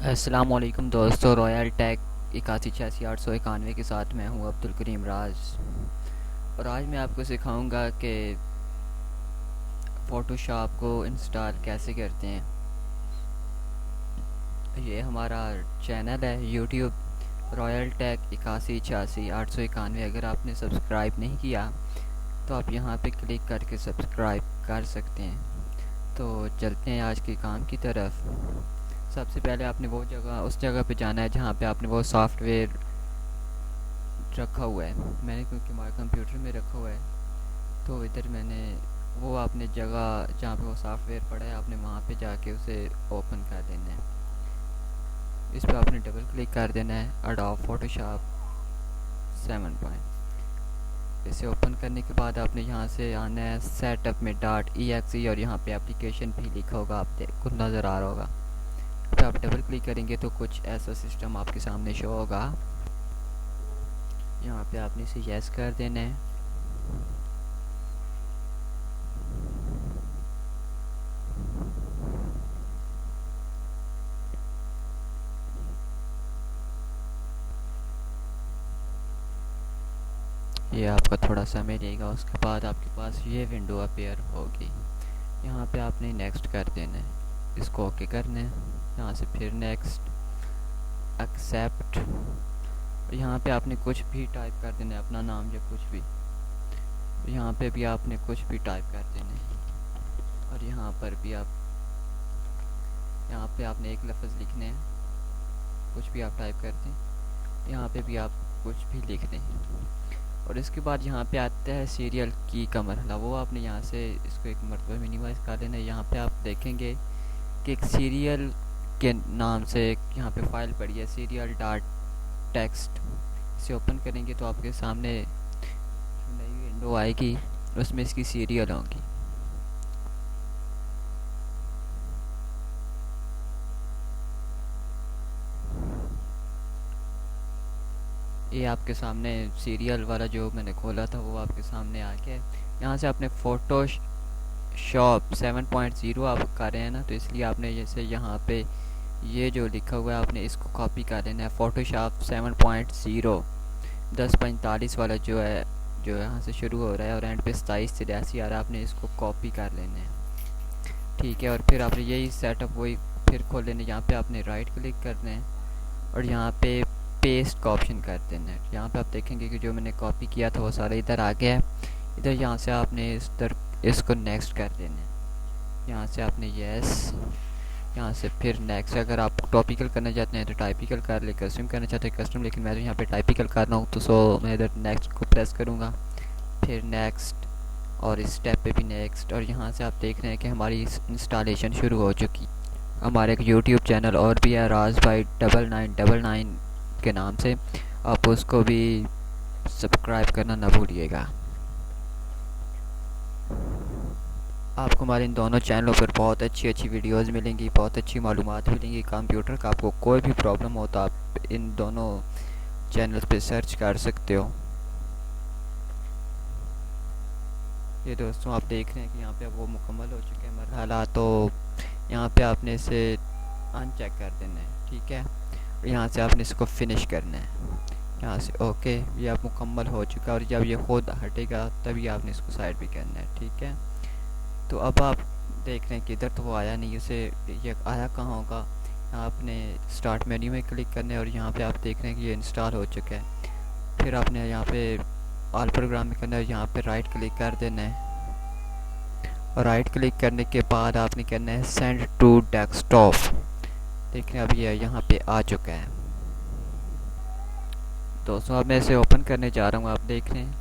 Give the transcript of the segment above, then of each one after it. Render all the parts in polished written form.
अस्सलाम वालेकुम दोस्तों। रॉयल टेक 8186 891 के साथ मैं हूं अब्दुल करीम राज। और आज मैं आपको सिखाऊंगा कि फ़ोटोशॉप को इंस्टॉल कैसे करते हैं। ये हमारा चैनल है यूट्यूब रॉयल टेक 8186 891। अगर आपने सब्सक्राइब नहीं किया तो आप यहाँ पे क्लिक करके सब्सक्राइब कर सकते हैं। तो चलते हैं आज के काम की तरफ। सबसे पहले आपने वो जगह उस जगह पे जाना है जहाँ पे आपने वो सॉफ्टवेयर रखा हुआ है। मैंने क्योंकि हमारे कंप्यूटर में रखा हुआ है तो इधर मैंने वो आपने जगह जहाँ पे वो सॉफ्टवेयर पड़ा है आपने वहाँ पे जाके उसे ओपन कर देना है। इस पर आपने डबल क्लिक कर देना है एडोब फोटोशॉप 7 इसे ओपन करने के बाद आपने यहाँ से आना है सेटअप में .exe और यहाँ पे एप्लीकेशन भी लिखा होगा, आपको नज़र आ रहा होगा। तो आप डबल क्लिक करेंगे तो कुछ ऐसा सिस्टम आपके सामने शो होगा। यहाँ पे आपने इसे यस कर देना है। ये आपका थोड़ा समय लेगा, उसके बाद आपके पास ये विंडो अपीयर होगी। यहाँ पे आपने नेक्स्ट कर देना है, इसको ओके करना है। यहाँ से फिर नेक्स्ट, एक्सेप्ट। यहाँ पे आपने कुछ भी टाइप कर देना है, अपना नाम या कुछ भी। यहाँ पे भी आपने कुछ भी टाइप कर देना है और यहाँ पर भी आप यहाँ पे आपने एक लफ्ज़ लिखने हैं, कुछ भी आप टाइप कर दें। यहाँ पे भी आप कुछ भी लिख दें और इसके बाद यहाँ पे आता है सीरियल की का मरहला। वो आपने यहाँ से इसको एक मरतबा मिनिमाइज़ कर लेना है। यहाँ पे आप देखेंगे कि एक सीरियल के नाम से एक यहाँ पे फाइल पड़ी है, सीरियल डॉट टेक्स्ट। इसे ओपन करेंगे तो आपके सामने नई विंडो आएगी, उसमें इसकी सीरियल होंगी। ये आपके सामने सीरियल वाला जो मैंने खोला था वो आपके सामने आ गया है। यहाँ से आपने फ़ोटो शॉप 7.0 आप कर रहे हैं ना, तो इसलिए आपने जैसे यहाँ पे ये जो लिखा हुआ है आपने इसको कॉपी कर लेना है। फ़ोटोशॉप 7.0 1045 वाला जो यहाँ से शुरू हो रहा है और एंड पे 2783 आ रहा है, आपने इसको कॉपी कर लेना है। ठीक है, और फिर आपने यही सेटअप वही फिर खोल लेना है। यहाँ पे आपने राइट क्लिक करना है और यहाँ पे पेस्ट का ऑप्शन कर देना है। यहाँ पे आप देखेंगे कि जो मैंने कॉपी किया था वो सारा इधर आ गया है। इधर यहाँ से आपने इसको नेक्स्ट कर देना है। यहाँ से आपने यस, यहाँ से फिर नेक्स्ट। अगर आप टॉपिकल करना चाहते हैं तो टाइपिकल कर ले, कस्टम करना चाहते हैं कस्टम, लेकिन मैं तो यहाँ पे टाइपिकल कर रहा हूँ तो मैं इधर नेक्स्ट को प्रेस करूँगा, फिर नेक्स्ट और इस स्टेप पे भी नेक्स्ट। और यहाँ से आप देख रहे हैं कि हमारी इंस्टॉलेशन शुरू हो चुकी। हमारे एक यूट्यूब चैनल और भी है, राज भाई 9999 के नाम से, आप उसको भी सब्सक्राइब करना ना भूलिएगा। आपको हमारे इन दोनों चैनलों पर बहुत अच्छी अच्छी वीडियोस मिलेंगी, बहुत अच्छी मालूमात मिलेंगी कंप्यूटर का। आपको कोई भी प्रॉब्लम हो तो आप इन दोनों चैनल्स पे सर्च कर सकते हो। ये दोस्तों आप देख रहे हैं कि यहाँ पे वो मुकम्मल हो चुके हैं मरहला, तो यहाँ पे आपने इसे अनचेक कर देना है। ठीक है, यहाँ से आपने इसको फिनिश करना है। यहाँ से ओके, ये अब मुकम्मल हो चुका है और जब ये खुद हटेगा तभी आपने इसको साइड भी करना है। ठीक है, तो अब आप देख रहे हैं कि इधर तो वो आया नहीं, उसे ये आया कहाँ होगा। आपने स्टार्ट मेन्यू में क्लिक करना है और यहाँ पे आप देख रहे हैं कि ये इंस्टॉल हो चुका है। फिर आपने यहाँ पे ऑल प्रोग्राम में करना है, यहाँ पे राइट क्लिक कर देना है और राइट क्लिक करने के बाद आपने करना है सेंड टू डेस्कटॉप। देख रहे हैं अब ये यहाँ पे आ चुका है। दोस्तों अब मैं इसे ओपन करने जा रहा हूँ, आप देख रहे हैं।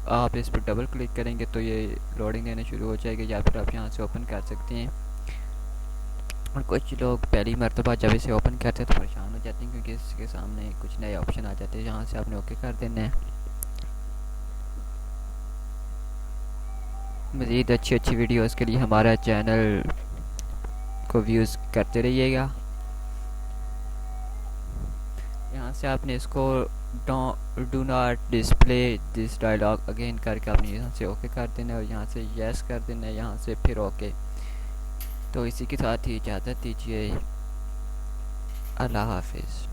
आप इस पर डबल क्लिक करेंगे तो ये लोडिंग लेना शुरू हो जाएगी, या फिर आप यहाँ से ओपन कर सकते हैं। और कुछ लोग पहली मरतबा जब इसे ओपन करते हैं तो परेशान हो जाते हैं क्योंकि इसके सामने कुछ नए ऑप्शन आ जाते हैं। यहाँ से आपने ओके कर देना है। मज़ीद अच्छी अच्छी वीडियोस के लिए हमारा चैनल को व्यूज़ करते रहिएगा। यहाँ से आपने इसको do not display this dialogue again करके आपने यहाँ से ओके कर देना है और यहाँ से यस कर देना है, यहाँ से फिर ओके। तो इसी के साथ ही इजाज़त दीजिए। अल्लाह हाफिज़।